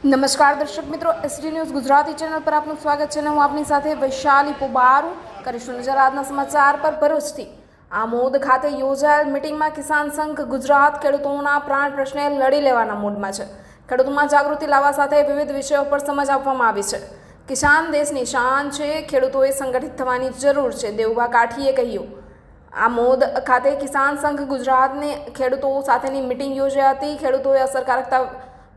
નમસ્કાર દર્શક મિત્રો, એસડી ન્યૂઝ ગુજરાતી ચેનલ પર આપનું સ્વાગત છે. હું આપની સાથે વૈશાલી પોબારું કરીશું નજર આજના સમાચાર પર. ભરૂચથી આમોદ ખાતે યોજાયેલ મીટિંગમાં કિસાન સંઘ ગુજરાત ખેડૂતોના પ્રાણ પ્રશ્ને લડી લેવાના મૂડમાં છે. ખેડૂતોમાં જાગૃતિ લાવવા સાથે વિવિધ વિષયો પર સમજ આપવામાં આવી છે. કિસાન દેશની શાન છે, ખેડૂતોએ સંગઠિત થવાની જરૂર છે, દેવુભા કાઠીએ કહ્યું. આમોદ ખાતે કિસાન સંઘ ગુજરાતને ખેડૂતો સાથેની મીટિંગ યોજાઈ હતી. ખેડૂતોએ અસરકારકતા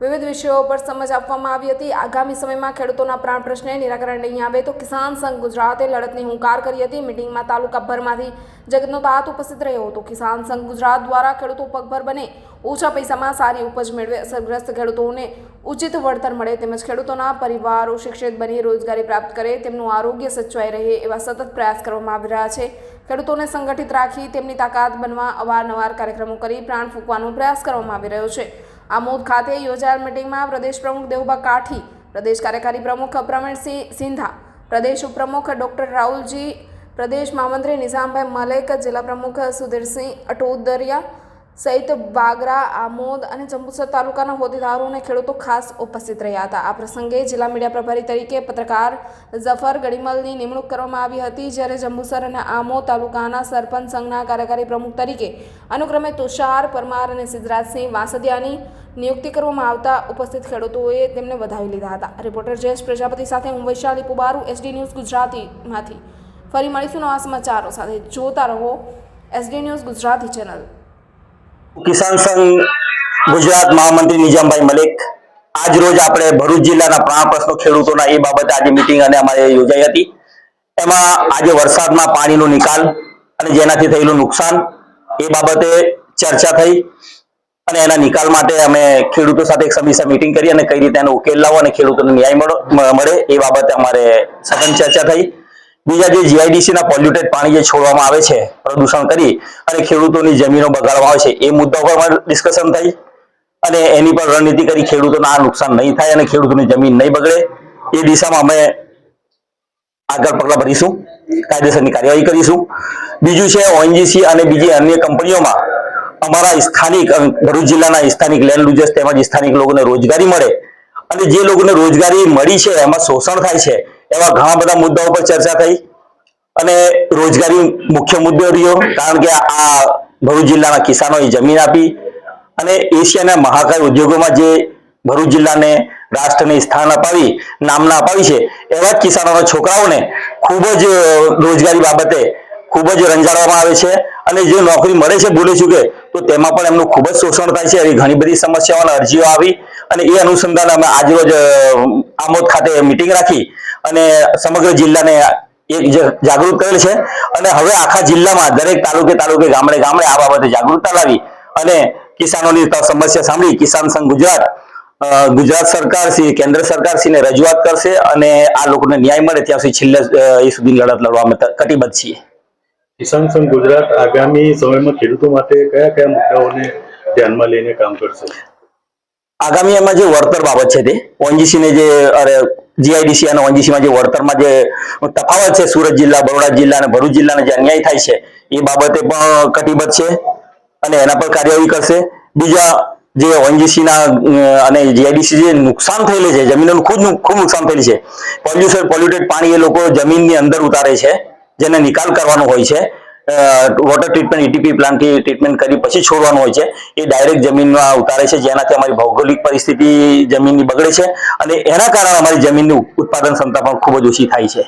વિવિધ વિષયો પર સમજ આપવામાં આવી હતી. આગામી સમયમાં ખેડૂતોના પ્રાણ પ્રશ્ને નિરાકરણ નહીં આવે તો કિસાન સંઘ ગુજરાતે લડતની હુંકાર કરી હતી. મીટિંગમાં તાલુકાભરમાંથી જગતનો તાત ઉપસ્થિત રહ્યો હતો. કિસાન સંઘ ગુજરાત દ્વારા ખેડૂતો પગભર બને, ઓછા પૈસામાં સારી ઉપજ મેળવે, અસરગ્રસ્ત ખેડૂતોને ઉચિત વળતર મળે તેમજ ખેડૂતોના પરિવારો શિક્ષિત બની રોજગારી પ્રાપ્ત કરે, તેમનું આરોગ્ય સચવાઈ રહે એવા સતત પ્રયાસ કરવામાં આવી રહ્યા છે. ખેડૂતોને સંગઠિત રાખી તેમની તાકાત બનવા અવારનવાર કાર્યક્રમો કરી પ્રાણ ફૂંકવાનો પ્રયાસ કરવામાં આવી રહ્યો છે. આમોદ ખાતે યોજાયેલ મીટિંગમાં પ્રદેશ પ્રમુખ દેવુભા કાઠી, પ્રદેશ કાર્યકારી પ્રમુખ પ્રવીણસિંહ સિંધા, પ્રદેશ ઉપપ્રમુખ ડોક્ટર રાહુલજી, પ્રદેશ મહામંત્રી નિઝામભાઈ મલેક, જિલ્લા પ્રમુખ સુધીરસિંહ અટોદરિયા સહિત બાગરા, આમોદ અને જંબુસર તાલુકાના હોદ્દેદારો અને ખેડૂતો ખાસ ઉપસ્થિત રહ્યા હતા. આ પ્રસંગે જિલ્લા મીડિયા પ્રભારી તરીકે પત્રકાર ઝફર ગડીમલની નિમણૂક કરવામાં આવી હતી, જ્યારે જંબુસર અને આમોદ તાલુકાના સરપંચ સંઘના કાર્યકારી પ્રમુખ તરીકે અનુક્રમે તુષાર પરમાર અને સિદ્ધરાજસિંહ વાસદિયાની નિયુક્તિ કરવામાં આવતા ઉપસ્થિત ખેડૂતોએ તેમને વધાવી લીધા હતા. રિપોર્ટર જયેશ પ્રજાપતિ સાથે હું વૈશાલી પોબારું, એસડી ન્યૂઝ ગુજરાતીમાંથી. ફરી મળીશું નવા સમાચારો સાથે. જોતા રહો એસડી ન્યૂઝ ગુજરાતી ચેનલ. કિસાન સંઘ ગુજરાત મહામંત્રી નિઝામભાઈ મલેક, આજ રોજ આપણે ભરૂચ જિલ્લાના પ્રાણ પ્રશ્નો ખેડૂતોના એ બાબતે આજે મીટિંગ અને અમારે યોજાઈ હતી. એમાં આજે વરસાદમાં પાણીનો નિકાલ અને જેનાથી થયેલું નુકસાન એ બાબતે ચર્ચા થઈ અને એના નિકાલ માટે અમે ખેડૂતો સાથે એક સમીક્ષા મીટિંગ કરી અને કઈ રીતે એનો ઉકેલ લાવો અને ખેડૂતોને ન્યાય મળે એ બાબતે અમારે સઘન ચર્ચા થઈ. બીજા જે જીઆઈડીસી ના પોલ્યુટેડ પાણી જે છોડવામાં આવે છે પ્રદૂષણ કરી અને ખેડૂતોની જમીનો બગાડવામાં આવે છે એ મુદ્દા પર ડિસ્કશન થઈ અને એની પર રણનીતિ કરી ખેડૂતોને આ નુકસાન નહીં થાય અને ખેડૂતોની જમીન નહીં બગડે એ દિશામાં અમે આગળ પગલાં ભરીશું, કાયદેસરની કાર્યવાહી કરીશું. બીજું છે ઓએનજીસી અને બીજી અન્ય કંપનીઓમાં અમારા સ્થાનિક ભરૂચ જિલ્લાના સ્થાનિક લેન્ડ યુઝર્સ તેમજ સ્થાનિક લોકોને રોજગારી મળે અને જે લોકોને રોજગારી મળી છે એમાં શોષણ થાય છે એવા ઘણા બધા મુદ્દાઓ પર ચર્ચા થઈ અને રોજગારી મુખ્ય મુદ્દો રહ્યો, કારણ કે આ ભરૂચ જિલ્લાના કિસાનોએ જમીન આપી અને એશિયાના મહાકાય ઉદ્યોગોમાં જે ભરૂચ જિલ્લાને રાષ્ટ્રને સ્થાન અપાવી નામના અપાવી છે એવા જ કિસાનોના છોકરાઓને ખૂબ જ રોજગારી બાબતે ખૂબ જ રંજાડવામાં આવે છે અને જે નોકરી મળે છે ભૂલે ચૂકે તો તેમાં પણ એમનું ખૂબ જ શોષણ થાય છે. એવી ઘણી બધી સમસ્યાઓ અને અરજીઓ આવી અને એ અનુસંધાને અમે આજરોજ આમોદ ખાતે મીટિંગ રાખી અને સમગ્ર જિલ્લાને એક જાગૃત કરેલ છે અને હવે આખા જિલ્લામાં દરેક તાલુકે ગામડે આ બાબતે જાગૃતતા લાવી અને કિસાનોની સમસ્યા સાંભળી કિસાન સંઘ ગુજરાત સરકાર શ્રી, કેન્દ્ર સરકાર શ્રીને રજૂઆત કરશે અને આ લોકોને ન્યાય મળે ત્યાં સુધી છેલ્લે એ સુધી લડત લડવા અમે કટિબદ્ધ છીએ. કિસાન સંઘ ગુજરાત આગામી સમયમાં ખેડૂતો માટે કયા કયા મુદ્દાઓને ધ્યાનમાં લઈને કામ કરશે? આગામી એમાં જે વળતર બાબત છે તે ઓએનજીસી ને જે જીઆઈડીસી અને ઓએનજીસીમાં જે વળતરમાં જે તફાવત છે સુરત જિલ્લા, બરોડા જિલ્લા અને ભરૂચ જિલ્લાને જે અન્યાય થાય છે એ બાબતે પણ કટિબદ્ધ છે અને એના પર કાર્યવાહી કરશે. બીજા જે ઓએનજીસી ના અને જીઆઈડીસી જે નુકસાન થયેલું છે, જમીનોનું ખૂબ નુકસાન થયેલું છે, પોલ્યુટેડ પાણી એ લોકો જમીનની અંદર ઉતારે છે જેને નિકાલ કરવાનો હોય છે, વોટર ટ્રીટમેન્ટ ઈટીપી પ્લાન્ટથી ટ્રીટમેન્ટ કરી પછી છોડવાનું હોય છે, એ ડાયરેક્ટ જમીનમાં ઉતારે છે જેનાથી અમારી ભૌગોલિક પરિસ્થિતિ જમીનની બગડે છે અને એના કારણે અમારી જમીનની ઉત્પાદન ક્ષમતા પણ ખૂબ જ ઓછી થાય છે.